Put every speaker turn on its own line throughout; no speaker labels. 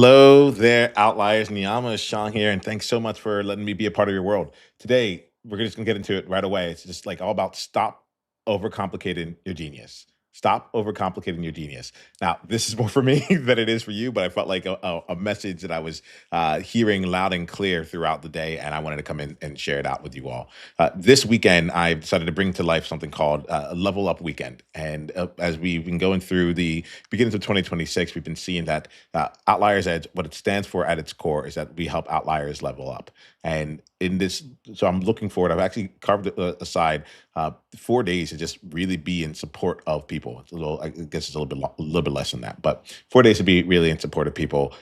Hello there, Outliers. Niyama is Sean here, and thanks so much for letting me be a part of your world. Today, we're just gonna get into it right away. It's just like all about stop overcomplicating your genius. Stop overcomplicating your genius. Now, this is more for me than it is for you, but I felt like a message that I was hearing loud and clear throughout the day, and I wanted to come in and share it out with you all. This weekend, I decided to bring to life something called a Level Up Weekend. And as we've been going through the beginnings of 2026, we've been seeing that Outliers Edge, what it stands for at its core is that we help outliers level up. And in this, so I'm looking forward. I've actually carved aside 4 days to just really be in support of people. It's a little, I guess it's a little bit less than that, but 4 days to be really in support of people,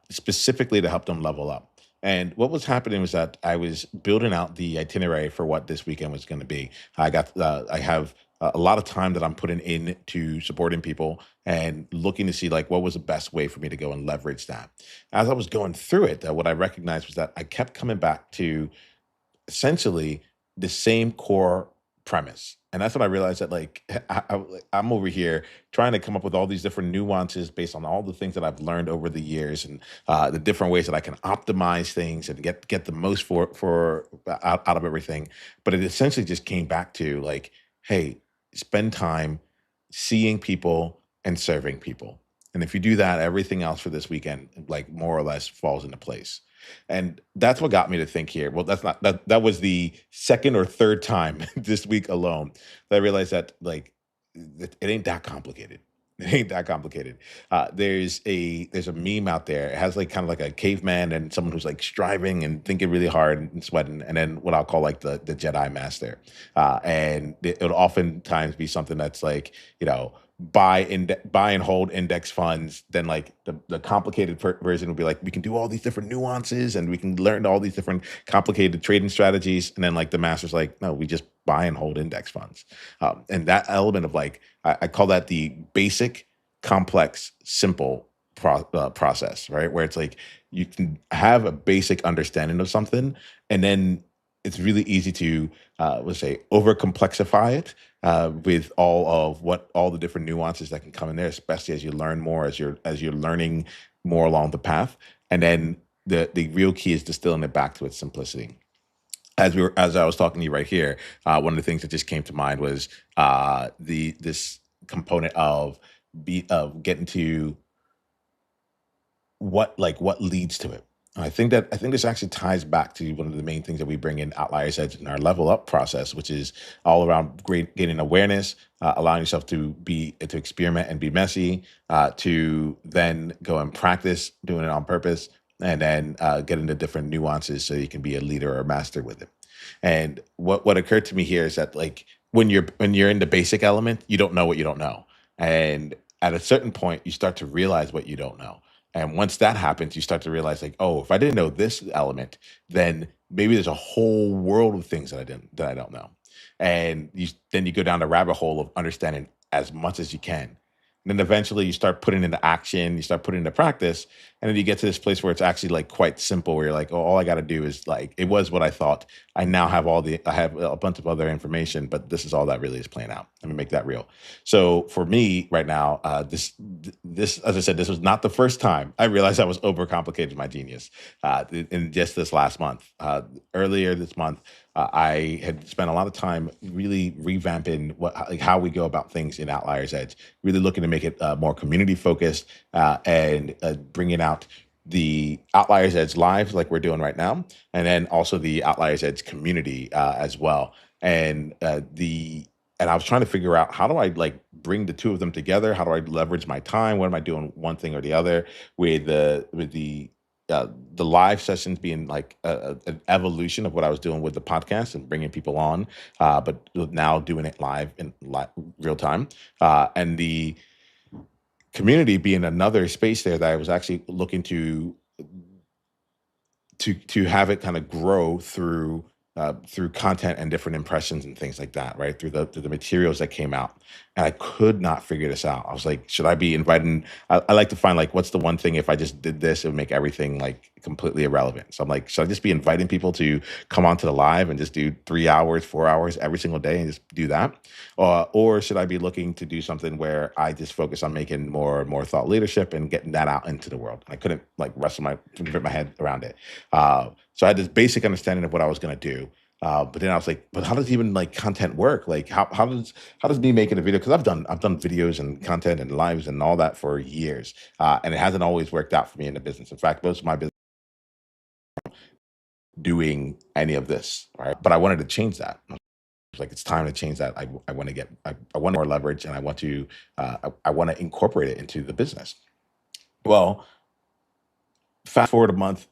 specifically to help them level up. And what was happening was that I was building out the itinerary for what this weekend was going to be. I have a lot of time that I'm putting into supporting people and looking to see like what was the best way for me to go and leverage that. As I was going through it, what I recognized was that I kept coming back to essentially the same core premise. And that's when I realized that like I'm over here trying to come up with all these different nuances based on all the things that I've learned over the years and the different ways that I can optimize things and get the most for out of everything. But it essentially just came back to like, hey, spend time seeing people and serving people. And if you do that, everything else for this weekend, like more or less falls into place. And that's what got me to think here. Well, that's not that was the second or third time this week alone that I realized that like it ain't that complicated. It ain't that complicated. There's a meme out there. It has like kind of like a caveman and someone who's like striving and thinking really hard and sweating, and then what I'll call like the Jedi Master. And it'll oftentimes be something that's like buy and hold index funds. Then like the complicated version would be like we can do all these different nuances and we can learn all these different complicated trading strategies. And then like the master's like, no, we just buy and hold index funds. And that element of like I call that the basic, complex, simple process, right? Where it's like you can have a basic understanding of something, and then it's really easy to let's say over complexify it with all the different nuances that can come in there, especially as you learn more, as you're learning more along the path. And then the real key is distilling it back to its simplicity. As I was talking to you right here, one of the things that just came to mind was the this component of getting to what leads to it. And I think this actually ties back to one of the main things that we bring in Outliers Edge in our level up process, which is all around gaining awareness, allowing yourself to experiment and be messy, to then go and practice doing it on purpose, and then get into different nuances so you can be a leader or a master with it. And what occurred to me here is that like when you're in the basic element, you don't know what you don't know. And at a certain point, you start to realize what you don't know. And once that happens, you start to realize like, oh, if I didn't know this element, then maybe there's a whole world of things that I don't know. And then you go down the rabbit hole of understanding as much as you can. And then eventually you start putting into action, you start putting into practice, and then you get to this place where it's actually like quite simple, where you're like, oh, all I got to do is like, it was what I thought. I have a bunch of other information, but this is all that really is playing out. Let me make that real. So for me right now, this, as I said, this was not the first time I realized I was overcomplicated my genius. In just this last month, earlier this month, I had spent a lot of time really revamping like how we go about things in Outliers Edge, really looking to make it more community focused and bringing out the Outliers Edge live like we're doing right now, and then also the Outliers Edge community as well. And I was trying to figure out how do I like bring the two of them together? How do I leverage my time? What am I doing one thing or the other with the live sessions being like an evolution of what I was doing with the podcast and bringing people on, but now doing it live in real time, and the community being another space there that I was actually looking to have it kind of grow through content and different impressions and things like that, right? Through the materials that came out, and I could not figure this out. I was like, should I be inviting? I like to find like what's the one thing if I just did this, it would make everything like completely irrelevant. So I'm like, should I just be inviting people to come onto the live and just do 3 hours, 4 hours every single day and just do that? Or should I be looking to do something where I just focus on making more and more thought leadership and getting that out into the world? I couldn't like wrap my head around it. So I had this basic understanding of what I was going to do. But then I was like, but how does even like content work? Like how does me making a video? Because I've done videos and content and lives and all that for years, and it hasn't always worked out for me in the business. In fact, most of my business doing any of this, right? But I wanted to change that. I was like, it's time to change that. I want to I want more leverage, and I want to incorporate it into the business. Well, fast forward a month,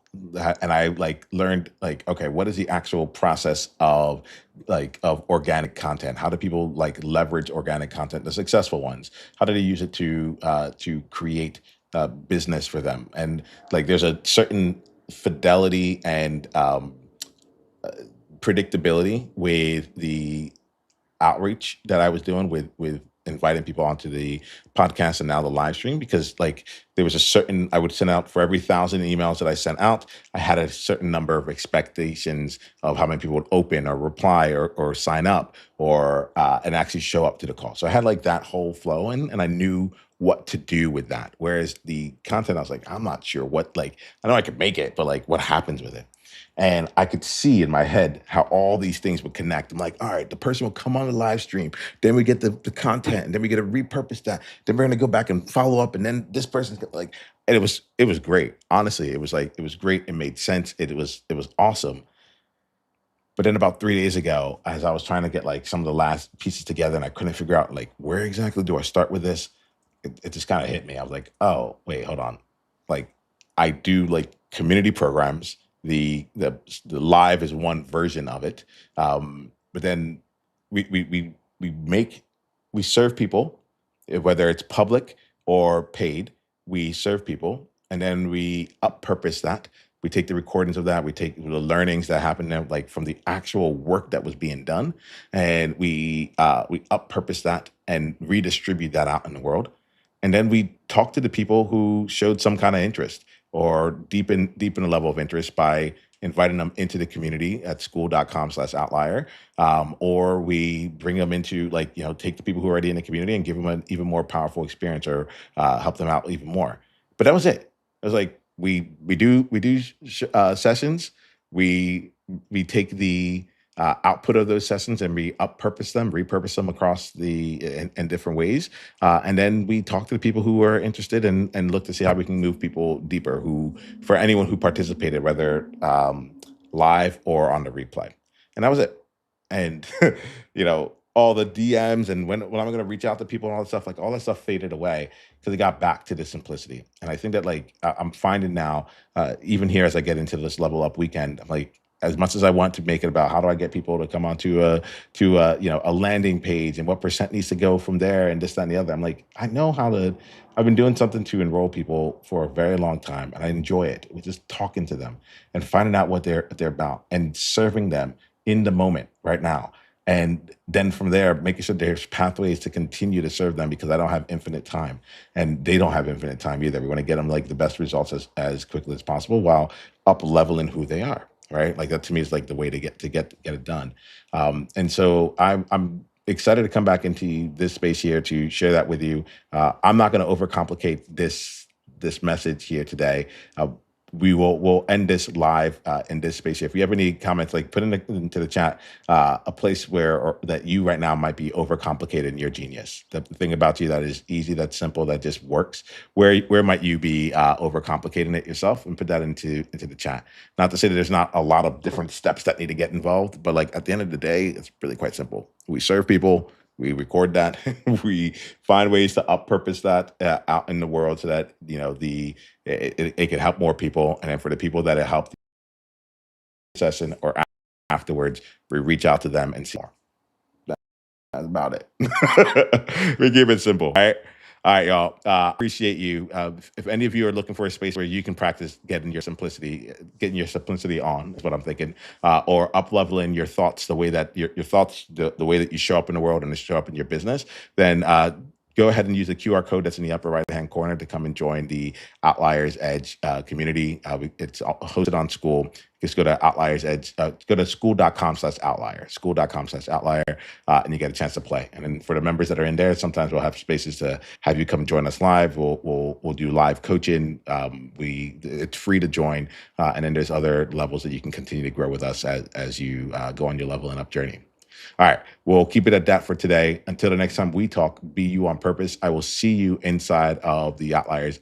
and I like learned like, okay, what is the actual process of organic content? How do people like leverage organic content, the successful ones? How do they use it to create business for them? And like there's a certain fidelity and predictability with the outreach that I was doing with inviting people onto the podcast and now the live stream, because like there was a certain, I would send out for every 1,000 emails that I sent out, I had a certain number of expectations of how many people would open or reply or sign up or and actually show up to the call. So I had like that whole flow and I knew what to do with that. Whereas the content, I was like, I'm not sure what, like, I know I could make it, but like what happens with it? And I could see in my head how all these things would connect. I'm like, all right, the person will come on the live stream. Then we get the content, and then we get to repurpose that. Then we're gonna go back and follow up, and then this person's like, and it was great. Honestly, it was like it was great. It made sense. It was awesome. But then about 3 days ago, as I was trying to get like some of the last pieces together, and I couldn't figure out like where exactly do I start with this, it just kind of hit me. I was like, oh, wait, hold on. Like I do like community programs. The live is one version of it. But then we make we serve people, whether it's public or paid, we serve people and then we up purpose that. We take the recordings of that, we take the learnings that happened there, like from the actual work that was being done, and we up purpose that and redistribute that out in the world. And then we talk to the people who showed some kind of interest or deepen the level of interest by inviting them into the community at school.com/outlier. Or we bring them into like, take the people who are already in the community and give them an even more powerful experience or help them out even more. But that was it. It was like we do sessions. We we take the output of those sessions and we up purpose them, repurpose them across in different ways, and then we talk to the people who are interested and look to see how we can move people deeper. Who For anyone who participated, whether live or on the replay, and that was it. And all the DMs and when I'm going to reach out to people and all that stuff, like all that stuff faded away because it got back to the simplicity. And I think that like I'm finding now, even here as I get into this level up weekend, I'm like, as much as I want to make it about how do I get people to come onto a landing page and what percent needs to go from there and this, that, and the other. I'm like, I know how to. I've been doing something to enroll people for a very long time, and I enjoy it. We're just talking to them and finding out what they're about and serving them in the moment right now. And then from there, making sure there's pathways to continue to serve them because I don't have infinite time and they don't have infinite time either. We want to get them like the best results as quickly as possible while up leveling who they are. Right. Like that to me is like the way to get it done. And so I'm excited to come back into this space here to share that with you. I'm not going to overcomplicate this message here today. We'll end this live in this space here. If you have any comments, like put into the chat a place where or that you right now might be overcomplicating your genius. The thing about you that is easy, that's simple, that just works. Where might you be overcomplicating it yourself? And put that into the chat. Not to say that there's not a lot of different steps that need to get involved, but like at the end of the day, it's really quite simple. We serve people. We record that. We find ways to up purpose that out in the world so that it can help more people, and then for the people that it helped session or afterwards, we reach out to them and see more. That's about it. We keep it simple. All right, y'all. Appreciate you. If any of you are looking for a space where you can practice getting your simplicity on, is what I'm thinking, or up leveling your thoughts, the way that your thoughts, the way that you show up in the world and show up in your business, then go ahead and use the QR code that's in the upper right-hand corner to come and join the Outliers Edge community. It's hosted on School. Just go to Outliers Edge, go to school.com/outlier, school.com/outlier, and you get a chance to play. And then for the members that are in there, sometimes we'll have spaces to have you come join us live. We'll do live coaching. It's free to join, and then there's other levels that you can continue to grow with us as you go on your leveling up journey. All right, we'll keep it at that for today. Until the next time we talk, be you on purpose. I will see you inside of the Outliers